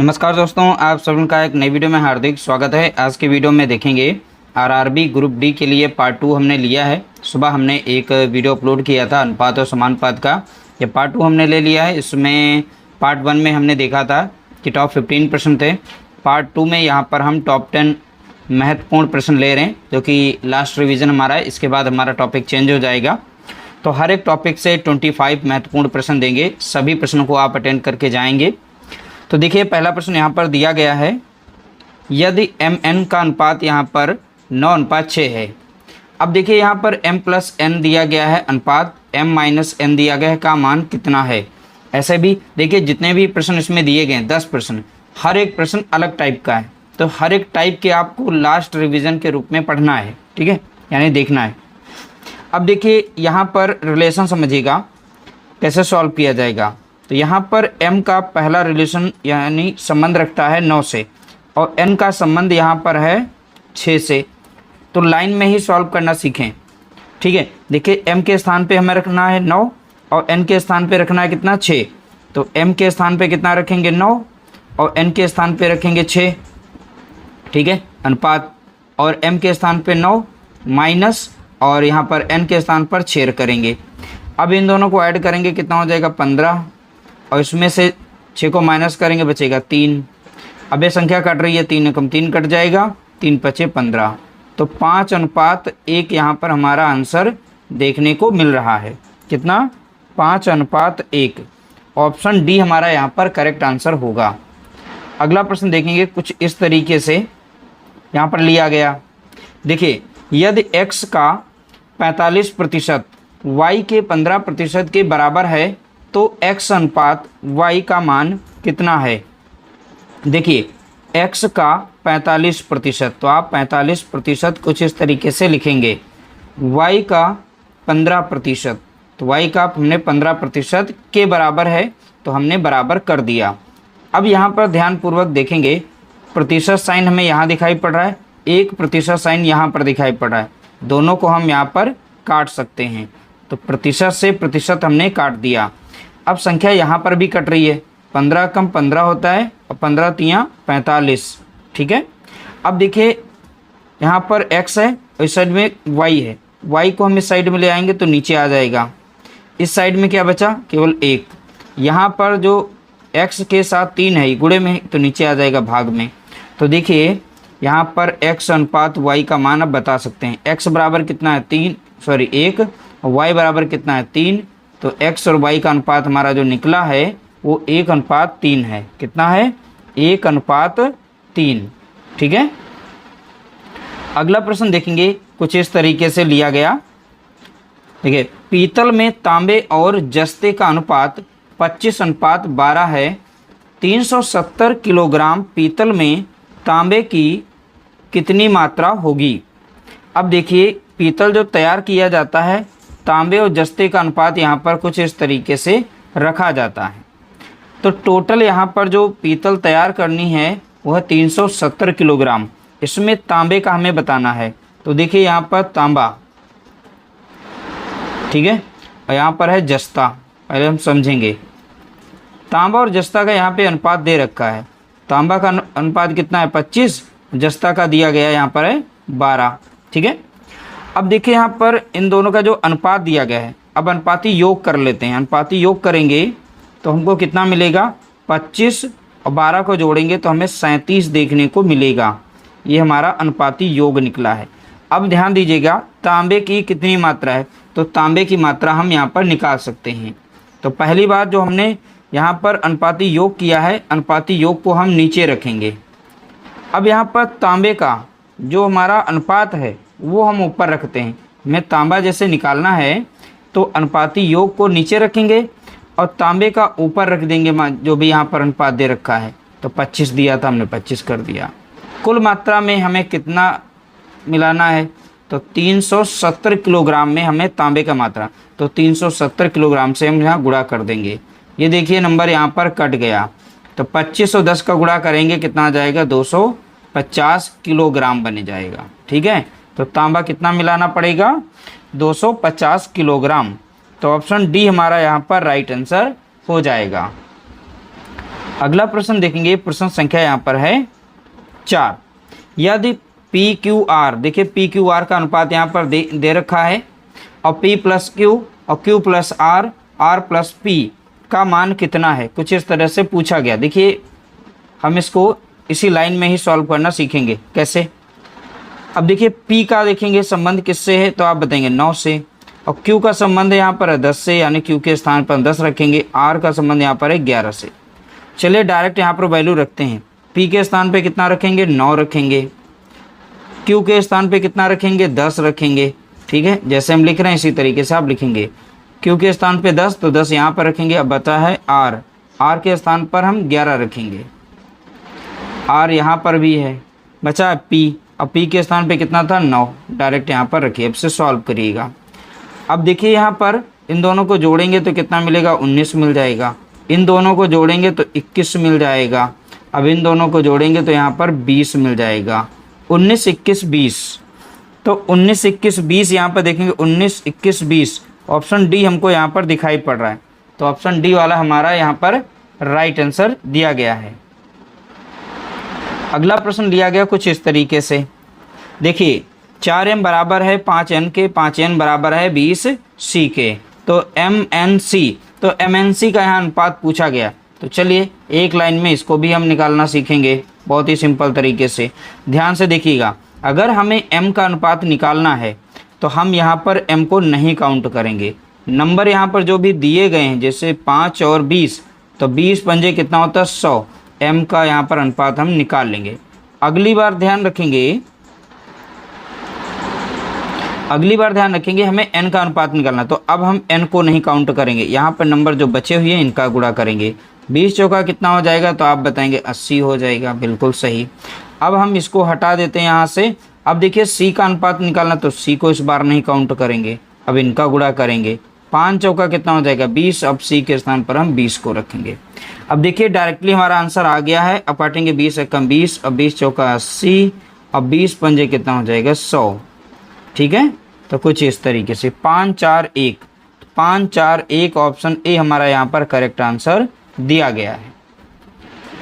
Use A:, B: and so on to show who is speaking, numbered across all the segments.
A: नमस्कार दोस्तों, आप सभी का एक नई वीडियो में हार्दिक स्वागत है। आज की वीडियो में देखेंगे आरआरबी ग्रुप डी के लिए पार्ट 2 हमने लिया है। सुबह हमने एक वीडियो अपलोड किया था अनुपात और समानुपात का, ये पार्ट 2 हमने ले लिया है। इसमें पार्ट 1 में हमने देखा था कि टॉप 15 प्रश्न थे। पार्ट 2 में यहाँ पर हम टॉप 10 महत्वपूर्ण प्रश्न ले रहे हैं, जो कि लास्ट रिविज़न हमारा है। इसके बाद हमारा टॉपिक चेंज हो जाएगा। तो हर एक टॉपिक से 25 महत्वपूर्ण प्रश्न देंगे। सभी प्रश्नों को आप अटेंड करके जाएंगे। तो देखिए, पहला प्रश्न यहाँ पर दिया गया है, यदि mn का अनुपात यहाँ पर 9:6 है। अब देखिए, यहाँ पर m+n दिया गया है, अनुपात m-n दिया गया है, का मान कितना है। ऐसे भी देखिए, जितने भी प्रश्न इसमें दिए गए हैं 10 प्रश्न, हर एक प्रश्न अलग टाइप का है। तो हर एक टाइप के आपको लास्ट रिवीजन के रूप में पढ़ना है, ठीक है, यानी देखना है। अब देखिए, यहाँ पर रिलेशन समझिएगा कैसे सॉल्व किया जाएगा। तो यहाँ पर m का पहला रिलेशन यानी संबंध रखता है 9 से, और n का संबंध यहाँ पर है 6 से। तो लाइन में ही सॉल्व करना सीखें, ठीक है। देखिए, m के स्थान पे हमें रखना है 9 और n के स्थान पे रखना है कितना, 6। तो m के स्थान पे कितना रखेंगे, 9, और n के स्थान पे रखेंगे 6, ठीक है, अनुपात। और m के स्थान पे 9 माइनस, और यहाँ पर n के स्थान पर 6 करेंगे। अब इन दोनों को ऐड करेंगे, कितना हो जाएगा, 15, और इसमें से 6 को माइनस करेंगे, बचेगा 3। अब ये संख्या कट रही है, 3 एकम 3 कट जाएगा, 3 पचे 15। तो 5:1 यहाँ पर हमारा आंसर देखने को मिल रहा है। कितना, 5:1। ऑप्शन डी हमारा यहाँ पर करेक्ट आंसर होगा। अगला प्रश्न देखेंगे, कुछ इस तरीके से यहाँ पर लिया गया। देखिए, यदि x का 45% y के 15% के बराबर है, तो x अनुपात y का मान कितना है। देखिए, x का 45%, तो आप 45% कुछ इस तरीके से लिखेंगे। y का 15%, तो y का हमने 15% के बराबर है, तो हमने बराबर कर दिया। अब यहाँ पर ध्यानपूर्वक देखेंगे, प्रतिशत साइन हमें यहाँ दिखाई पड़ रहा है, एक प्रतिशत साइन यहाँ पर दिखाई पड़ रहा है। दोनों को हम यहाँ पर काट सकते हैं। तो प्रतिशत से प्रतिशत हमने काट दिया। अब संख्या यहाँ पर भी कट रही है, 15 कम 15 होता है, और 15 तियाँ 45, ठीक है। अब देखिए, यहाँ पर x है और इस साइड में y है। y को हम इस साइड में ले आएंगे तो नीचे आ जाएगा। इस साइड में क्या बचा, केवल 1। यहाँ पर जो x के साथ 3 है, गुणे में, तो नीचे आ जाएगा भाग में। तो देखिए, यहाँ पर x अनुपात y का मान अब बता सकते हैं। x बराबर कितना है, 1, और y बराबर कितना है, 3। तो x और y का अनुपात हमारा जो निकला है वो 1:3 है। कितना है, 1:3, ठीक है। अगला प्रश्न देखेंगे, कुछ इस तरीके से लिया गया। देखिए, पीतल में तांबे और जस्ते का अनुपात 25:12 है। 370 किलोग्राम पीतल में तांबे की कितनी मात्रा होगी। अब देखिए, पीतल जो तैयार किया जाता है, तांबे और जस्ते का अनुपात यहाँ पर कुछ इस तरीके से रखा जाता है। तो टोटल यहाँ पर जो पीतल तैयार करनी है वह 370 किलोग्राम। इसमें तांबे का हमें बताना है। तो देखिए, यहाँ पर तांबा, ठीक है, और यहाँ पर है जस्ता। पहले हम समझेंगे, तांबा और जस्ता का यहाँ पे अनुपात दे रखा है। तांबा का अनुपात कितना है, 25, जस्ता का दिया गया यहाँ पर है 12, ठीक है। अब देखिए, यहाँ पर इन दोनों का जो अनुपात दिया गया है, अब अनुपाती योग कर लेते हैं। अनुपाती योग करेंगे तो हमको कितना मिलेगा, 25 और 12 को जोड़ेंगे तो हमें 37 देखने को मिलेगा। ये हमारा अनुपाती योग निकला है। अब ध्यान दीजिएगा, तांबे की कितनी मात्रा है, तो तांबे की मात्रा हम यहाँ पर निकाल सकते हैं। तो पहली बार जो हमने यहाँ पर अनुपाती योग किया है, अनुपाती योग को हम नीचे रखेंगे। अब यहाँ पर तांबे का जो हमारा अनुपात है वो हम ऊपर रखते हैं। हमें तांबा जैसे निकालना है तो अनुपाती योग को नीचे रखेंगे और तांबे का ऊपर रख देंगे, जो भी यहाँ पर अनुपात दे रखा है। तो 25 दिया था, हमने 25 कर दिया। कुल मात्रा में हमें कितना मिलाना है, तो 370 किलोग्राम में हमें तांबे का मात्रा, तो 370 किलोग्राम से हम यहाँ गुणा कर देंगे। ये देखिए, नंबर यहाँ पर कट गया। तो 25 और 10 का गुणा करेंगे, कितना आ जाएगा, 250 किलोग्राम बन जाएगा, ठीक है। तो तांबा कितना मिलाना पड़ेगा, 250 किलोग्राम। तो ऑप्शन डी हमारा यहाँ पर राइट आंसर हो जाएगा। अगला प्रश्न देखेंगे, प्रश्न संख्या यहाँ पर है 4। यदि पी क्यू आर, देखिए पी क्यू आर का अनुपात यहाँ पर दे रखा है और पी प्लस क्यू और Q plus R, R plus P का मान कितना है, कुछ इस तरह से पूछा गया। देखिए हम इसको इसी लाइन में ही सॉल्व करना सीखेंगे। कैसे? अब देखिए P का देखेंगे संबंध किससे है, तो आप बताएंगे 9 से, और Q का संबंध यहाँ पर है 10 से, यानी Q के स्थान पर 10 रखेंगे। R का संबंध यहाँ पर है 11 से। चलिए डायरेक्ट यहाँ पर वैल्यू रखते हैं। P के स्थान पे कितना रखेंगे, 9 रखेंगे। Q के स्थान पे कितना रखेंगे, 10 रखेंगे। ठीक है, जैसे हम लिख रहे हैं इसी तरीके से आप लिखेंगे। Q के स्थान पे 10, तो 10 यहाँ पर रखेंगे। अब बता है R के स्थान पर हम 11 रखेंगे। R यहाँ पर भी है, बचा P, अब P के स्थान पे कितना था, 9, डायरेक्ट यहाँ पर रखिए। अब से सॉल्व करिएगा। अब देखिए यहाँ पर इन दोनों को जोड़ेंगे तो कितना मिलेगा, 19 मिल जाएगा। इन दोनों को जोड़ेंगे तो 21 मिल जाएगा। अब इन दोनों को जोड़ेंगे तो यहाँ पर 20 मिल जाएगा। 19, 21, 20, तो 19, 21, 20 यहाँ पर देखेंगे 19, 21, 20। ऑप्शन डी हमको यहाँ पर दिखाई पड़ रहा है, तो ऑप्शन डी वाला हमारा यहाँ पर राइट आंसर दिया गया है। अगला प्रश्न लिया गया कुछ इस तरीके से। देखिए 4m बराबर है 5n के, 5n बराबर है 20c के, तो mnc, तो mnc का यहाँ अनुपात पूछा गया। तो चलिए एक लाइन में इसको भी हम निकालना सीखेंगे बहुत ही सिंपल तरीके से। ध्यान से देखिएगा, अगर हमें m का अनुपात निकालना है तो हम यहाँ पर m को नहीं काउंट करेंगे। नंबर यहाँ पर जो भी दिए गए हैं, जैसे 5 और 20, तो 20 पंजे कितना होता है, 100। m का यहाँ पर अनुपात हम निकाल लेंगे। अगली बार ध्यान रखेंगे, हमें n का अनुपात निकालना, तो अब हम n को नहीं काउंट करेंगे। यहाँ पर नंबर जो बचे हुए हैं इनका गुणा करेंगे। 20 चौका कितना हो जाएगा, तो आप बताएंगे 80 हो जाएगा। बिल्कुल सही। अब हम इसको हटा देते हैं यहाँ से। अब देखिए c का अनुपात निकालना, तो c को इस बार नहीं काउंट करेंगे, अब इनका गुणा करेंगे। 5 चौका कितना हो जाएगा, 20। अब c के स्थान पर हम 20 को रखेंगे। अब देखिए डायरेक्टली हमारा आंसर आ गया है। अब काटेंगे 20 एकम 20, अब 20 चौका 80, अब 20 पंजे कितना हो जाएगा, 100। ठीक है, तो कुछ इस तरीके से 5, 4, 1, 5, 4, 1 ऑप्शन ए हमारा यहाँ पर करेक्ट आंसर दिया गया है।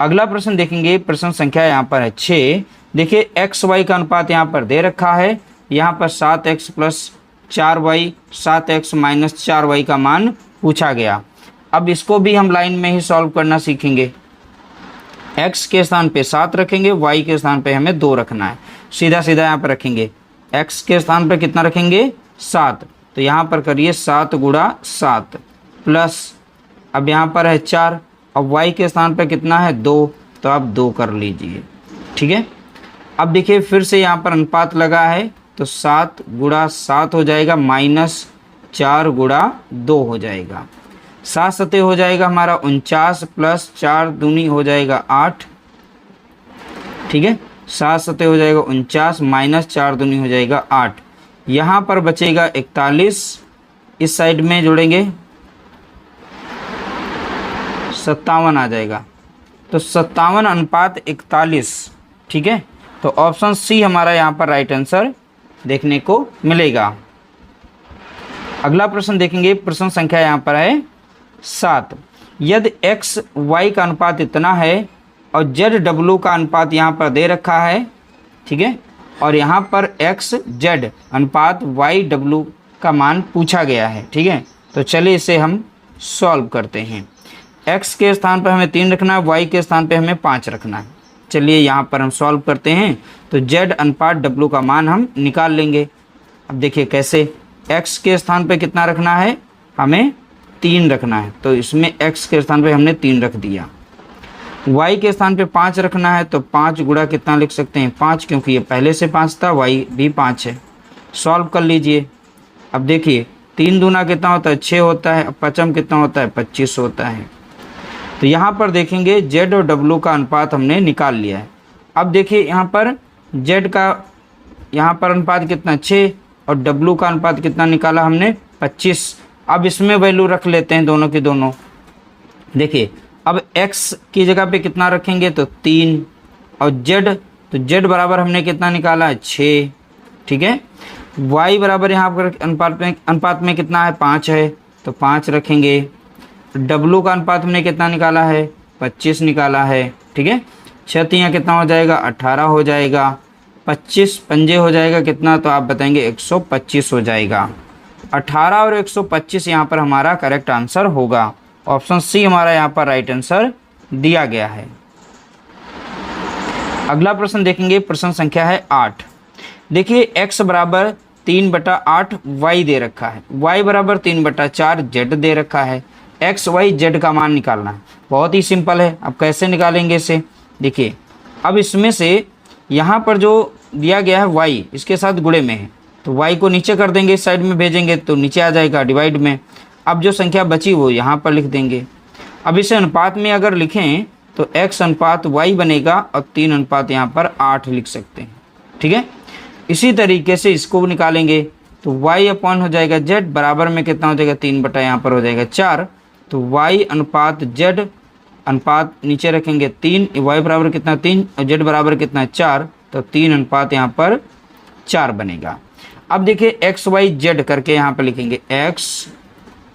A: अगला प्रश्न देखेंगे, प्रश्न संख्या यहाँ पर है 6। देखिए एक्स वाई का अनुपात यहाँ पर दे रखा है। यहाँ पर 7x plus 4y, 7x minus 4y का मान पूछा गया। अब इसको भी हम लाइन में ही सॉल्व करना सीखेंगे। x के स्थान पे 7 रखेंगे, y के स्थान पे हमें 2 रखना है। सीधा सीधा यहाँ पर रखेंगे। x के स्थान पे कितना रखेंगे, 7, तो यहाँ पर करिए 7 गुणा 7 प्लस, अब यहाँ पर है 4, अब y के स्थान पे कितना है, 2, तो आप 2 कर लीजिए। ठीक है, अब देखिए फिर से यहाँ पर अनुपात लगा है, तो 7 गुणा 7 हो जाएगा माइनस 4 गुणा 2 हो जाएगा। 7 सते हो जाएगा हमारा 49 प्लस 4 दूनी हो जाएगा 8। ठीक है, 7 सते हो जाएगा 49 माइनस 4 दूनी हो जाएगा 8। यहाँ पर बचेगा 41, इस साइड में जोड़ेंगे 57 आ जाएगा, तो 57 अनुपात 41। ठीक है, तो ऑप्शन सी हमारा यहाँ पर राइट आंसर देखने को मिलेगा। अगला प्रश्न देखेंगे, प्रश्न संख्या यहाँ पर है 7। यदि एक्स वाई का अनुपात इतना है और जेड डब्ल्यू का अनुपात यहाँ पर दे रखा है, ठीक है, और यहाँ पर एक्स जेड अनुपात वाई डब्ल्यू का मान पूछा गया है। ठीक है, तो चलिए इसे हम सॉल्व करते हैं। एक्स के स्थान पर हमें 3 रखना है, वाई के स्थान पर हमें 5 रखना है। चलिए यहाँ पर हम सॉल्व करते हैं, तो जेड अनुपात डब्ल्यू का मान हम निकाल लेंगे। अब देखिए कैसे, एक्स के स्थान पे कितना रखना है, हमें 3 रखना है, तो इसमें एक्स के स्थान पे हमने 3 रख दिया। वाई के स्थान पे 5 रखना है, तो 5 गुणा कितना लिख सकते हैं, 5, क्योंकि ये पहले से 5 था, वाई भी 5 है। सॉल्व कर लीजिए। अब देखिए 3 दूना कितना होता है, 6 होता है, 5 कितना होता है, 25 होता है। तो यहाँ पर देखेंगे जेड और डब्ल्यू का अनुपात हमने निकाल लिया है। अब देखिए यहाँ पर जेड का यहाँ पर अनुपात कितना, 6, और डब्ल्यू का अनुपात कितना निकाला हमने, 25। अब इसमें वैल्यू रख लेते हैं दोनों की दोनों। देखिए अब x की जगह पे कितना रखेंगे, तो 3, और z, तो z बराबर हमने कितना निकाला है, 6। ठीक है, y बराबर यहाँ पर अनुपात में कितना है, 5 है, तो 5 रखेंगे। w का अनुपात हमने कितना निकाला है, 25 निकाला है। ठीक है, 6 तियाँ कितना हो जाएगा 18 हो जाएगा, 25 पंजे हो जाएगा कितना, तो आप बताएंगे 125 हो जाएगा। 18 और 125 यहाँ पर हमारा करेक्ट आंसर होगा। ऑप्शन सी हमारा यहाँ पर राइट आंसर दिया गया है। अगला प्रश्न देखेंगे, प्रश्न संख्या है 8। देखिए x बराबर 3/8 y दे रखा है, y बराबर 3/4 z दे रखा है। x y z का मान निकालना है। बहुत ही सिंपल है। अब कैसे निकालेंगे इसे, देखिए अब इसमें से यहाँ पर जो दिया गया है y इसके साथ गुणे में है, तो y को नीचे कर देंगे, इस साइड में भेजेंगे तो नीचे आ जाएगा डिवाइड में। अब जो संख्या बची वो यहाँ पर लिख देंगे। अब इसे अनुपात में अगर लिखें तो x अनुपात y बनेगा और 3 अनुपात यहाँ पर 8 लिख सकते हैं। ठीक है, इसी तरीके से इसको निकालेंगे तो y अपॉन हो जाएगा z बराबर में कितना हो जाएगा 3 बटा यहाँ पर हो जाएगा 4, तो y अनुपात z अनुपात नीचे रखेंगे 3, y बराबर कितना 3 और z बराबर कितना 4, तो 3 अनुपात यहाँ पर 4 बनेगा। अब देखिए x y z करके यहाँ पर लिखेंगे x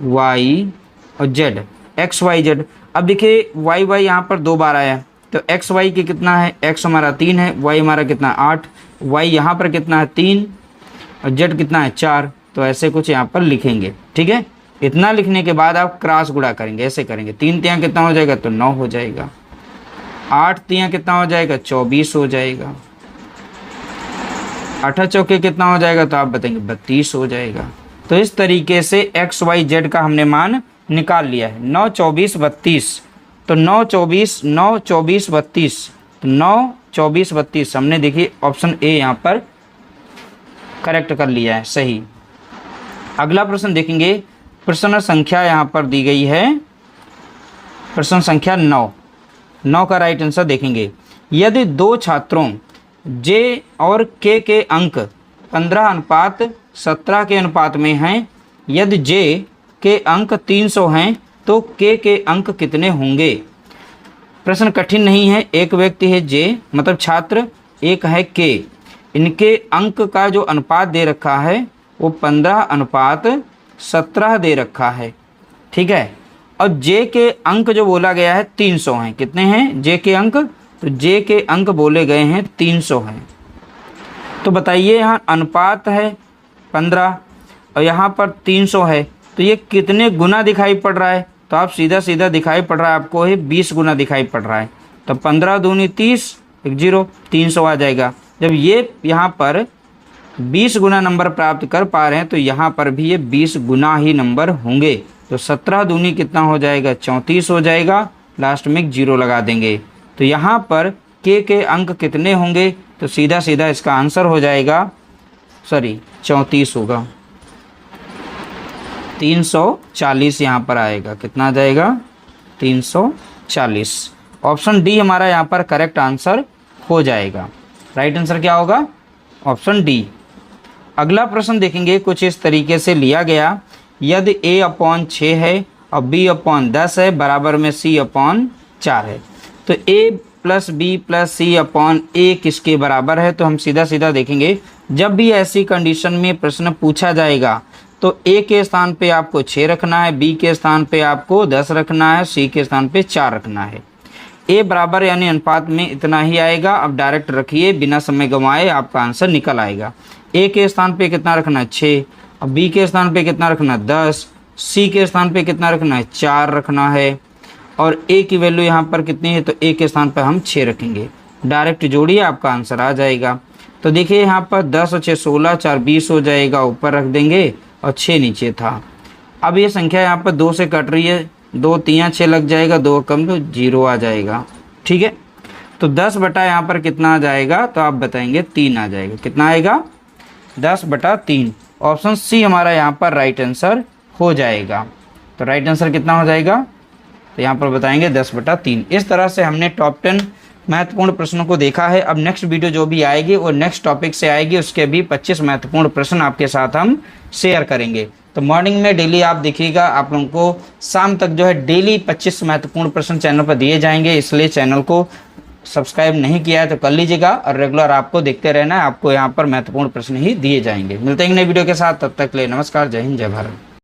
A: y और z, x y z। अब देखिए y y यहाँ पर 2 बार आया, तो x y की कितना है, x हमारा 3 है, y हमारा कितना 8, y यहाँ पर कितना है 3 और z कितना है 4, तो ऐसे कुछ यहाँ पर लिखेंगे। ठीक है, इतना लिखने के बाद आप क्रॉस गुणा करेंगे, ऐसे करेंगे। 3 तियाँ कितना हो जाएगा, तो 9 हो जाएगा। 8 तियाँ कितना हो जाएगा, 24 हो जाएगा। 8 चौके कितना हो जाएगा, तो आप बताएंगे 32 हो जाएगा। तो इस तरीके से x y z का हमने मान निकाल लिया है। 9 24 32, तो 9 24 9 24 32, तो 9 24 32 हमने देखिए ऑप्शन ए यहाँ पर करेक्ट कर लिया है, सही। अगला प्रश्न देखेंगे, प्रश्न संख्या यहाँ पर दी गई है, प्रश्न संख्या 9 का राइट आंसर देखेंगे। यदि 2 छात्रों J और K के अंक 15:17 के अनुपात में हैं, यदि J के अंक 300 हैं तो K के अंक कितने होंगे। प्रश्न कठिन नहीं है। एक व्यक्ति है J, मतलब छात्र, एक है K, इनके अंक का जो अनुपात दे रखा है वो 15:17 दे रखा है। ठीक है, और J के अंक जो बोला गया है 300 हैं। कितने हैं J के अंक, तो J के अंक बोले गए हैं 300 हैं। तो बताइए यहाँ अनुपात है 15 और यहाँ पर 300 है, तो ये कितने गुना दिखाई पड़ रहा है, तो आप सीधा सीधा दिखाई पड़ रहा है आपको ये 20 गुना दिखाई पड़ रहा है। तो 15 दूनी 30, 1 0, 300 आ जाएगा। जब ये यहाँ पर 20 गुना नंबर प्राप्त कर पा रहे हैं तो यहाँ पर भी ये 20 गुना ही नंबर होंगे। तो 17 दूनी कितना हो जाएगा, 34 हो जाएगा। लास्ट में 1 0 लगा देंगे। तो यहाँ पर K के अंक कितने होंगे, तो सीधा सीधा इसका आंसर हो जाएगा, 34 होगा। 340 यहाँ पर आएगा, कितना आ जाएगा 340। ऑप्शन डी हमारा यहाँ पर करेक्ट आंसर हो जाएगा। राइट आंसर क्या होगा, ऑप्शन डी। अगला प्रश्न देखेंगे, कुछ इस तरीके से लिया गया। यदि a/6 है और b/10 है बराबर में c/4 है, तो a + b + c/a किसके बराबर है। तो हम सीधा सीधा देखेंगे, जब भी ऐसी कंडीशन में प्रश्न पूछा जाएगा तो a के स्थान पे आपको 6 रखना है, b के स्थान पे आपको 10 रखना है, c के स्थान पे 4 रखना है। a बराबर यानी अनुपात में इतना ही आएगा। अब डायरेक्ट रखिए, बिना समय गंवाए आपका आंसर निकल आएगा। a के स्थान पे कितना रखना है 6, और b के स्थान पे कितना रखना है 10, c के स्थान पे कितना रखना है 4 रखना है, और a की वैल्यू यहाँ पर कितनी है, तो a के स्थान पर हम 6 रखेंगे। डायरेक्ट जोड़िए, आपका आंसर आ जाएगा। तो देखिए यहाँ पर 10 और 6 16, 4 20 हो जाएगा, ऊपर रख देंगे और 6 नीचे था। अब ये संख्या यहाँ पर 2 से कट रही है, 2 तियाँ 6 लग जाएगा, 2 कम तो 0 आ जाएगा। ठीक है, तो 10 बटा यहाँ पर कितना आ जाएगा, तो आप बताएंगे 3 आ जाएगा। कितना आएगा, 10/3। ऑप्शन सी हमारा यहाँ पर राइट आंसर हो जाएगा। तो राइट आंसर कितना हो जाएगा, तो यहाँ पर बताएंगे 10/3। इस तरह से हमने टॉप 10 महत्वपूर्ण प्रश्नों को देखा है। अब नेक्स्ट वीडियो जो भी आएगी वो नेक्स्ट टॉपिक से आएगी, उसके भी 25 महत्वपूर्ण प्रश्न आपके साथ हम शेयर करेंगे। तो मॉर्निंग में डेली आप देखिएगा, आप लोगों को शाम तक जो है डेली 25 महत्वपूर्ण प्रश्न चैनल पर दिए जाएंगे। इसलिए चैनल को सब्सक्राइब नहीं किया है तो कर लीजिएगा, और रेगुलर आपको देखते रहना है। आपको यहाँ पर महत्वपूर्ण प्रश्न ही दिए जाएंगे। मिलते हैं नई वीडियो के साथ, तब तक के लिए नमस्कार, जय हिंद, जय भारत।